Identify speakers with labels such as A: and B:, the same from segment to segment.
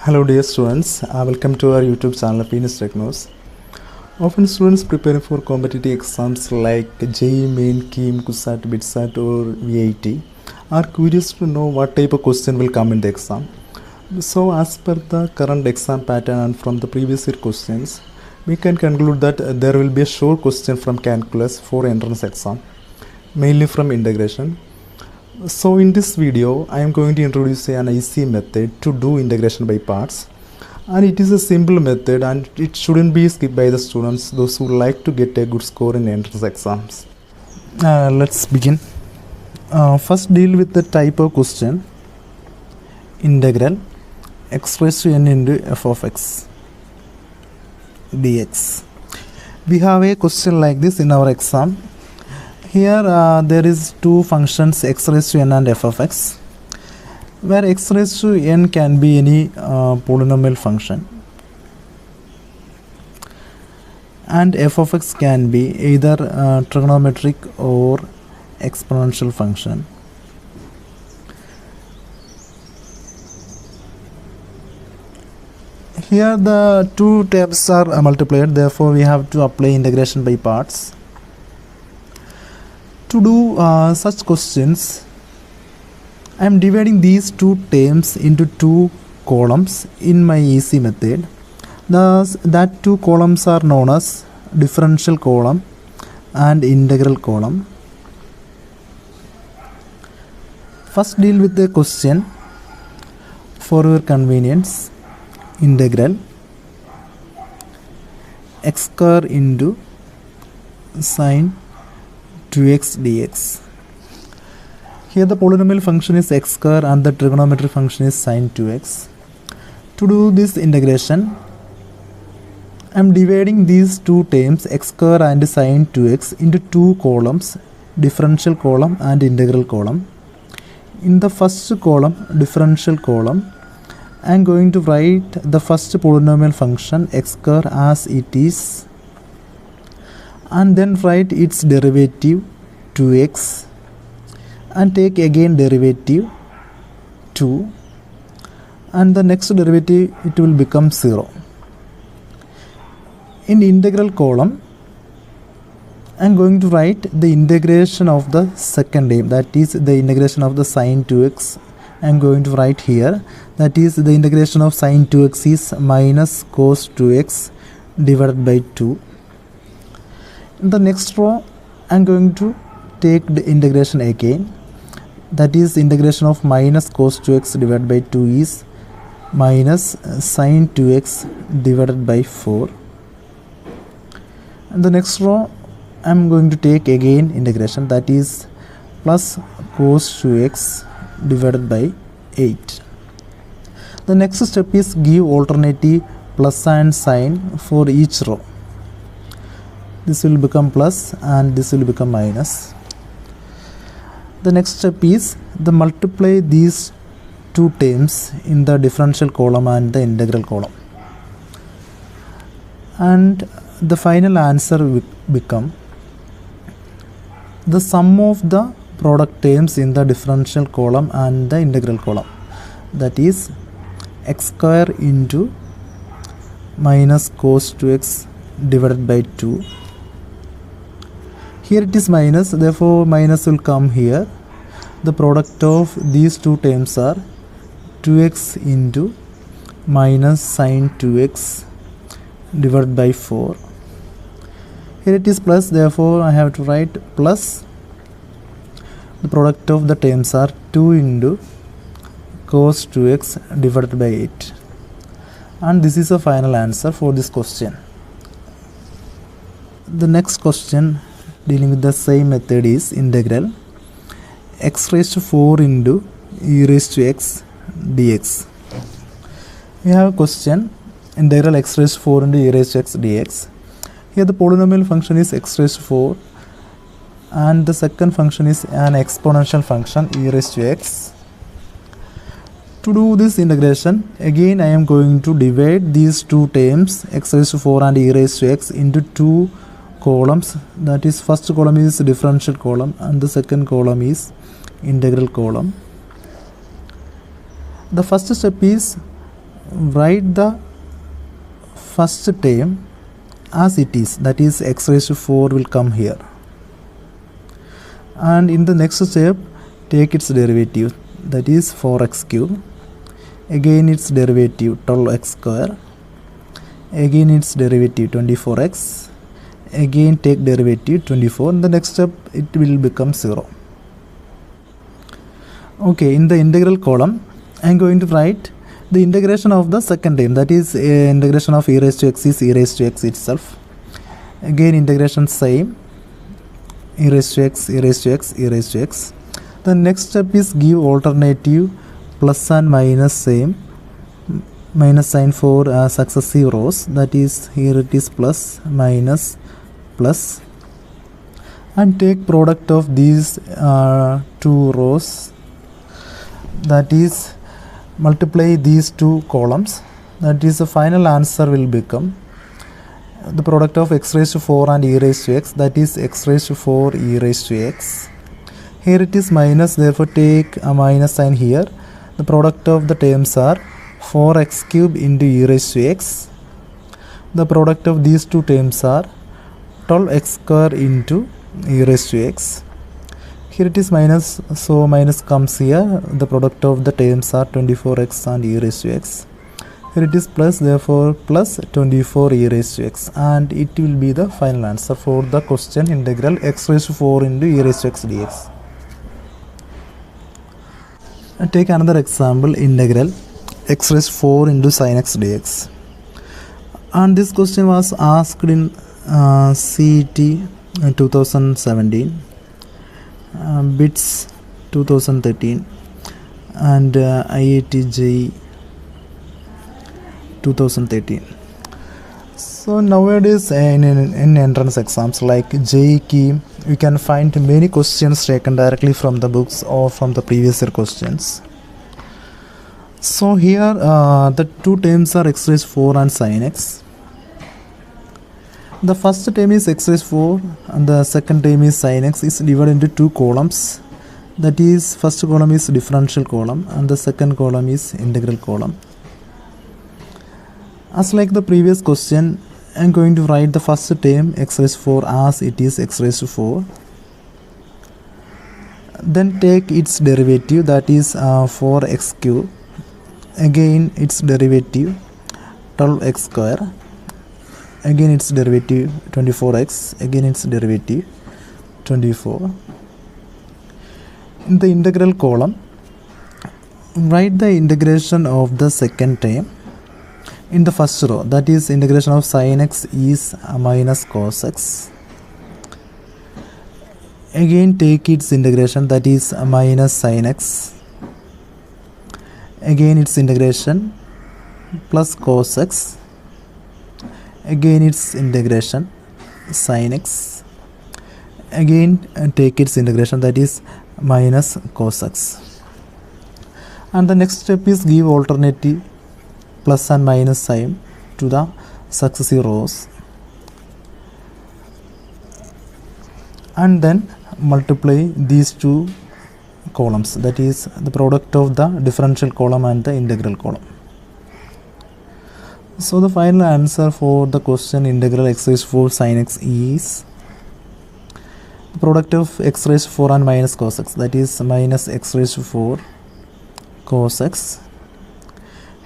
A: Hello dear students, welcome to our YouTube channel Technozz. Often students preparing for competitive exams like JEE Main, KEAM, BITSAT or IIT are curious to know what type of question will come in the exam. So as per the current exam pattern and from the previous year questions, we can conclude that there will be a short question from calculus for entrance exam, mainly from integration. So in this video, I am going to introduce an easy method to do integration by parts, and it is a simple method and it shouldn't be skipped by the students, those who like to get a good score in entrance exams. Let's begin. First deal with the type of question, integral x raised to n into f of x dx. We have a question like this in our exam. Here there is two functions x raised to n and f of x, where x raised to n can be any polynomial function and f of x can be either trigonometric or exponential function. Here the two terms are multiplied, therefore we have to apply integration by parts. To do such questions, I am dividing these two terms into two columns in my easy method. Thus, that two columns are known as differential column and integral column. First deal with the question for your convenience. Integral x square into sine 2x dx. Here the polynomial function is x square and the trigonometric function is sine 2x. To do this integration, I am dividing these two terms x square and sine 2x into two columns, differential column and integral column. In the first column, differential column, I am going to write the first polynomial function x square as it is, and then write its derivative 2x and take again derivative 2, and the next derivative it will become 0. In integral column, I am going to write the integration of the second term, that is the integration of the sine 2x. I am going to write here, that is the integration of sine 2x is minus cos 2x divided by 2. In the next row, I am going to take the integration again, that is integration of minus cos 2x divided by 2 is minus sine 2x divided by 4. In the next row, I am going to take again integration, that is plus cos 2x divided by 8. The next step is give alternative plus and sign for each row. This will become plus and this will become minus. The next step is the multiply these two terms in the differential column and the integral column, and the final answer will become the sum of the product terms in the differential column and the integral column, that is x square into minus cos 2x divided by 2. Here it is minus, therefore minus will come here. The product of these two terms are 2x into minus sine 2x divided by 4. Here it is plus, therefore I have to write plus. The product of the terms are 2 into cos 2x divided by 8. And this is the final answer for this question. The next question dealing with the same method is integral x raised to 4 into e raised to x dx. We have a question, integral x raised to 4 into e raised to x dx. Here the polynomial function is x raised to 4 and the second function is an exponential function e raised to x. To do this integration, again I am going to divide these two terms x raised to 4 and e raised to x into two columns, that is first column is differential column and the second column is integral column. The first step is write the first term as it is, that is x raised to 4 will come here, and in the next step take its derivative, that is 4x cube, again its derivative 12x square, again its derivative 24x, again take derivative 24. In the next step it will become 0. Okay, in the integral column I am going to write the integration of the second term, that is integration of e raised to x is e raised to x itself. Again integration same, e raised to x, e raised to x, e raised to x. The next step is give alternative plus and minus same, minus sign for successive rows, that is here it is plus, minus, plus, and take product of these two rows, that is multiply these two columns, that is the final answer will become the product of x raised to 4 and e raised to x, that is x raised to 4 e raised to x. Here it is minus, therefore take a minus sign here. The product of the terms are 4x cube into e raised to x. The product of these two terms are 12x square into e raised to x. Here it is minus, so minus comes here. The product of the terms are 24x and e raised to x. Here it is plus, therefore plus 24 e raised to x, and it will be the final answer for the question integral x raised to 4 into e raised to x dx. And take another example, integral x raised to 4 into sin x dx. And this question was asked in CET in 2017, BITS 2013, and IIT JEE 2013. So nowadays in entrance exams like JEE KEAM, you can find many questions taken directly from the books or from the previous year questions. So here the two terms are x raised to 4 and sin x. The first term is x raised to 4 and the second term is sin x, is divided into two columns. That is, first column is differential column and the second column is integral column. As like the previous question, I am going to write the first term x raised to 4 as it is x raised to 4. Then take its derivative, that is 4x cube. Again its derivative 12x square. Again its derivative 24x. Again its derivative 24. In the integral column, write the integration of the second term in the first row, that is integration of sin x is minus cos x. Again take its integration, that is minus sin x. Again its integration plus cos x. Again its integration sin x. Again take its integration, that is minus cos x. And the next step is give alternative plus and minus sign to the successive rows, and then multiply these two columns, that is the product of the differential column and the integral column. So the final answer for the question integral x raised to 4 sin x is the product of x raised to 4 and minus cos x, that is minus x raised to 4 cos x.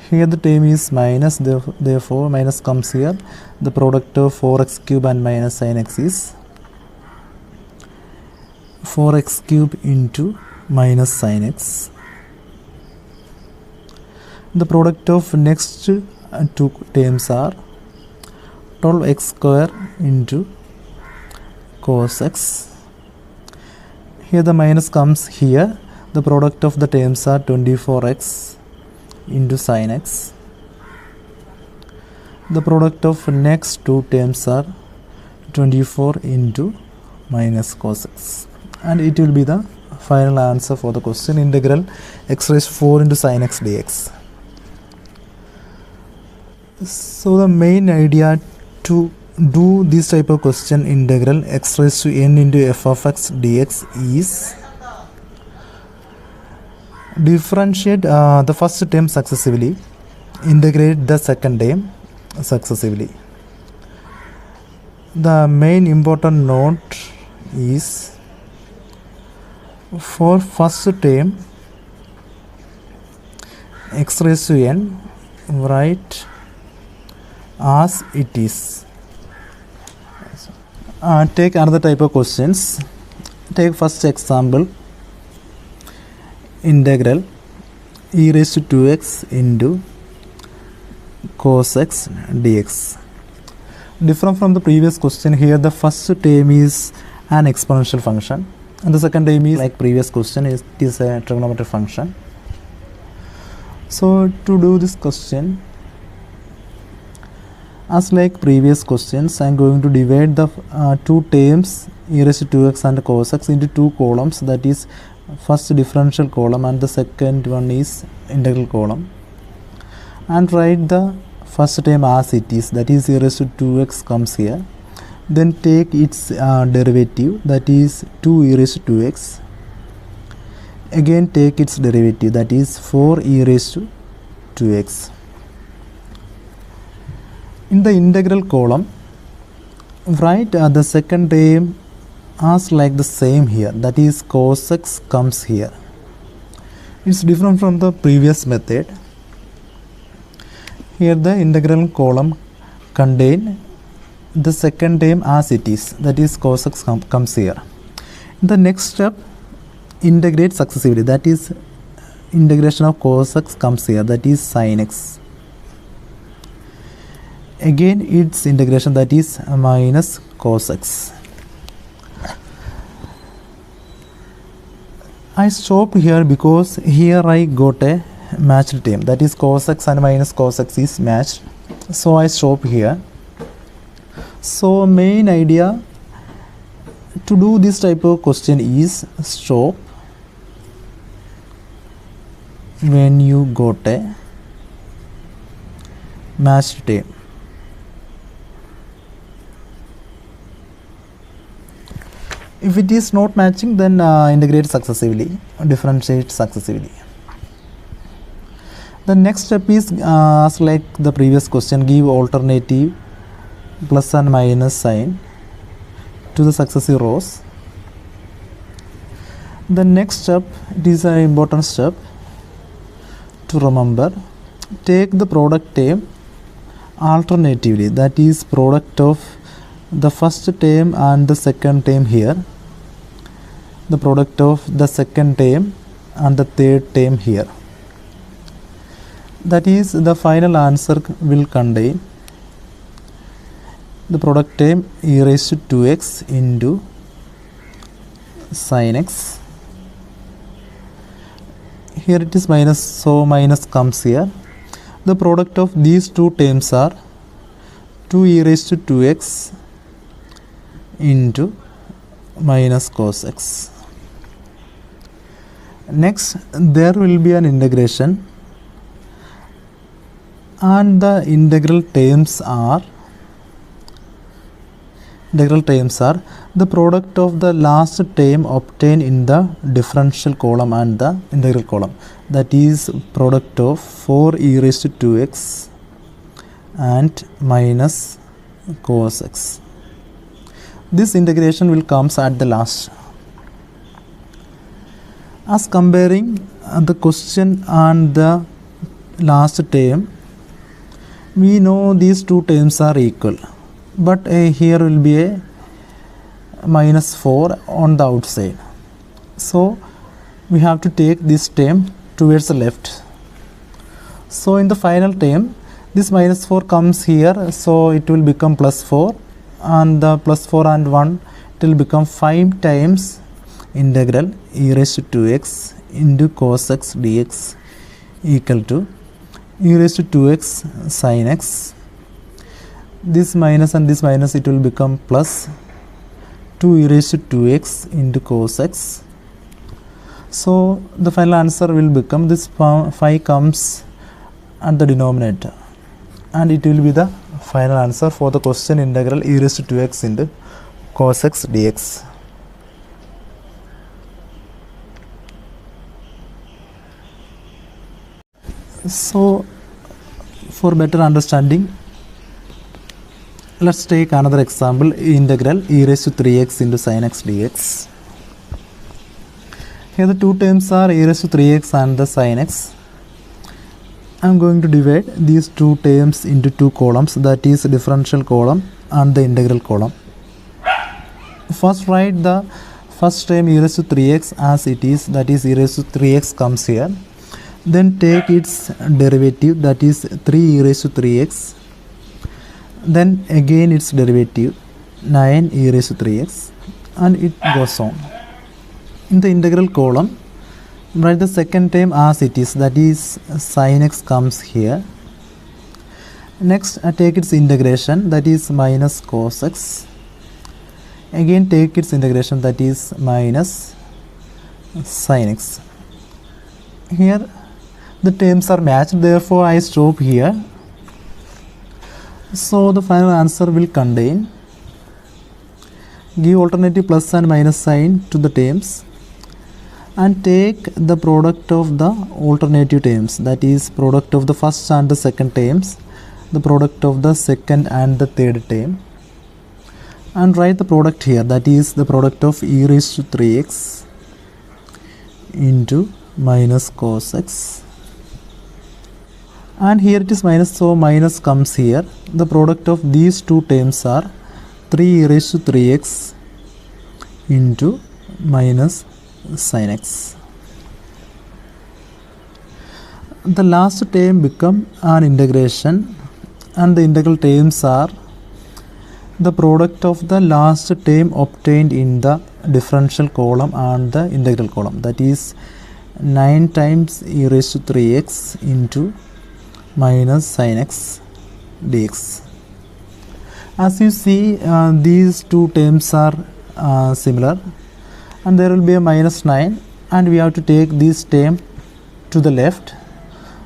A: Here the term is minus, therefore minus comes here. The product of 4x cube and minus sin x is 4x cube into minus sin x. The product of next two terms are 12x square into cos x. Here the minus comes here. The product of the terms are 24x into sin x. The product of next two terms are 24 into minus cos x, and it will be the final answer for the question integral x raised to 4 into sin x dx. So the main idea to do this type of question integral x raised to n into f of x dx is differentiate the first term successively. integrate the second term successively. The main important note is for first term x raised to n, write as it is. Take another type of questions. Take first example, integral e raised to 2x into cos x dx. Different from the previous question, here the first term is an exponential function and the second term is, like previous question, it is a trigonometric function. So to do this question, as like previous questions, I am going to divide the two terms e raised to 2x and cos x into two columns, that is first differential column and the second one is integral column, and write the first term as it is, that is e raised to 2x comes here, then take its derivative, that is 2 e raised to 2x, again take its derivative, that is 4 e raised to 2x. In the integral column, write the second term as like the same here, that is cos x comes here. It's different from the previous method. Here the integral column contain the second term as it is, that is cos x comes here. In the next step, integrate successively, that is integration of cos x comes here, that is sin x. Again its integration, that is minus cos x. I stop here because here I got a matched term, that is cos x and minus cos x is matched, so I stop here. So main idea to do this type of question is stop when you got a matched term. If it is not matching, then integrate successively, differentiate successively. The next step is as like the previous question, give alternative plus and minus sign to the successive rows. The next step, it is an important step to remember. Take the product term alternatively, that is product of the first term and the second term here, the product of the second term and the third term here. That is the final answer will contain the product term e raised to 2x into sin x. Here it is minus, so minus comes here. The product of these two terms are 2 e raised to 2x into minus cos x. Next, there will be an integration, and the integral terms are the product of the last term obtained in the differential column and the integral column, that is product of 4 e raised to 2x and minus cos x. This integration will comes at the last. As comparing the question and the last term, we know these two terms are equal, but here will be a minus 4 on the outside, so we have to take this term towards the left. So in the final term, this minus 4 comes here, so it will become plus 4, and the plus 4 and 1, it will become 5 times integral e raised to 2x into cos x dx equal to e raised to 2x sin x. This minus and this minus, it will become plus 2 e raised to 2x into cos x. So the final answer will become this 5 comes at the denominator, and it will be the final answer for the question integral e raised to 2x into cos x dx. So For better understanding, let's take another example, integral e raised to 3x into sin x dx. Here the two terms are e raised to 3x and the sin x. I am going to divide these two terms into two columns, that is differential column and the integral column. First write the first term e raised to 3x as it is, that is e raised to 3x comes here. Then take its derivative, that is 3 e raised to 3x. Then again its derivative 9 e raised to 3x, and it goes on. In the integral column, write the second term as it is, that is sin x comes here. Next take its integration, that is minus cos x. Again take its integration, that is minus sin x. Here the terms are matched, therefore I stop here. So the final answer will contain, give alternative plus and minus sign to the terms and take the product of the alternative terms, that is product of the first and the second terms, the product of the second and the third term, and write the product here, that is the product of e raised to 3x into minus cos x. And here it is minus, so minus comes here. The product of these two terms are 3 e raised to 3x into minus sin x. The last term become an integration, and the integral terms are the product of the last term obtained in the differential column and the integral column, that is 9 times e raised to 3x into minus sin x dx. As you see, these two terms are similar, and there will be a minus 9, and we have to take this term to the left.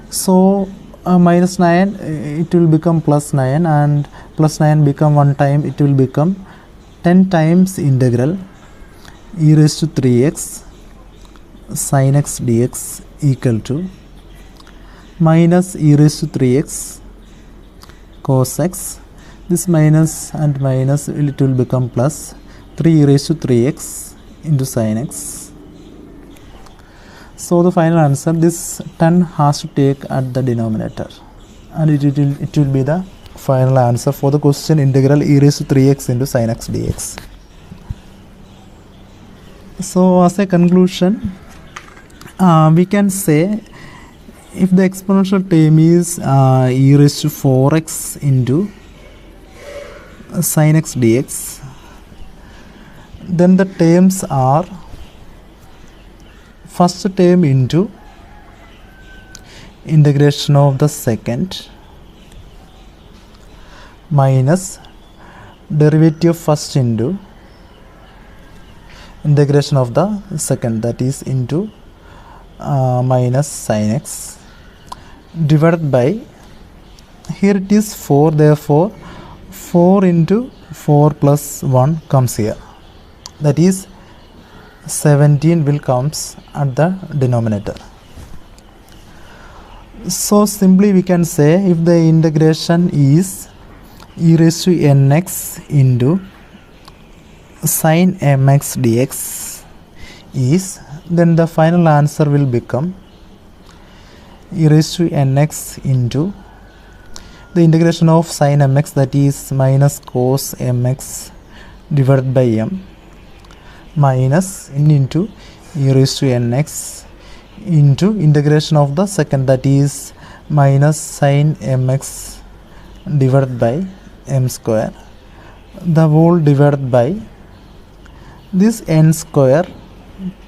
A: So minus 9 it will become plus 9, and plus 9 become 1 time, it will become 10 times integral e raised to 3x sin x dx equal to minus e raised to 3x cos x. This minus and minus it will become plus 3 e raised to 3x into sin x. So the final answer, this 10 has to take at the denominator, and it will be the final answer for the question integral e raised to 3x into sin x dx. So as a conclusion, we can say if the exponential term is e raised to 4x into sin x dx, then the terms are first term into integration of the second minus derivative of first into integration of the second, that is into minus sin x, divided by, here it is 4, therefore 4 into 4 plus 1 comes here, that is 17 will comes at the denominator. So simply we can say, if the integration is e raised to nx into sin mx dx is, then the final answer will become e raised to nx into the integration of sin mx, that is minus cos mx divided by m, minus into e raised to nx into integration of the second, that is minus sin mx divided by m square, the whole divided by this n square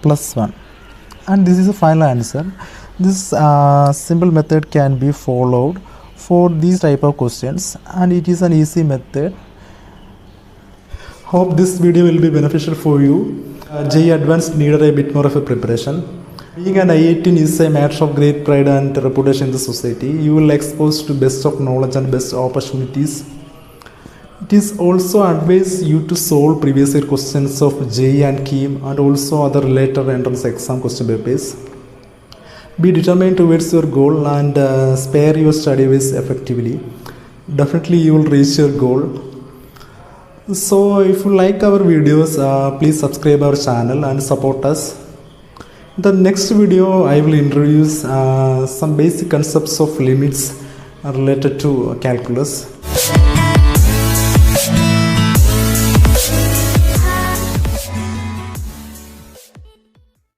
A: plus 1, and this is the final answer. This simple method can be followed for these type of questions, and it is an easy method. Hope this video will be beneficial for you. JEE Advanced needed a bit more of a preparation. Being an IITian is a matter of great pride and reputation in the society. You will expose to best of knowledge and best opportunities. It is also advised you to solve previous year questions of JEE and KEAM and also other related entrance exam question papers. Be determined towards your goal and spare your study ways effectively. Definitely you will reach your goal. So if you like our videos, please subscribe our channel and support us. In the next video I will introduce some basic concepts of limits related to calculus.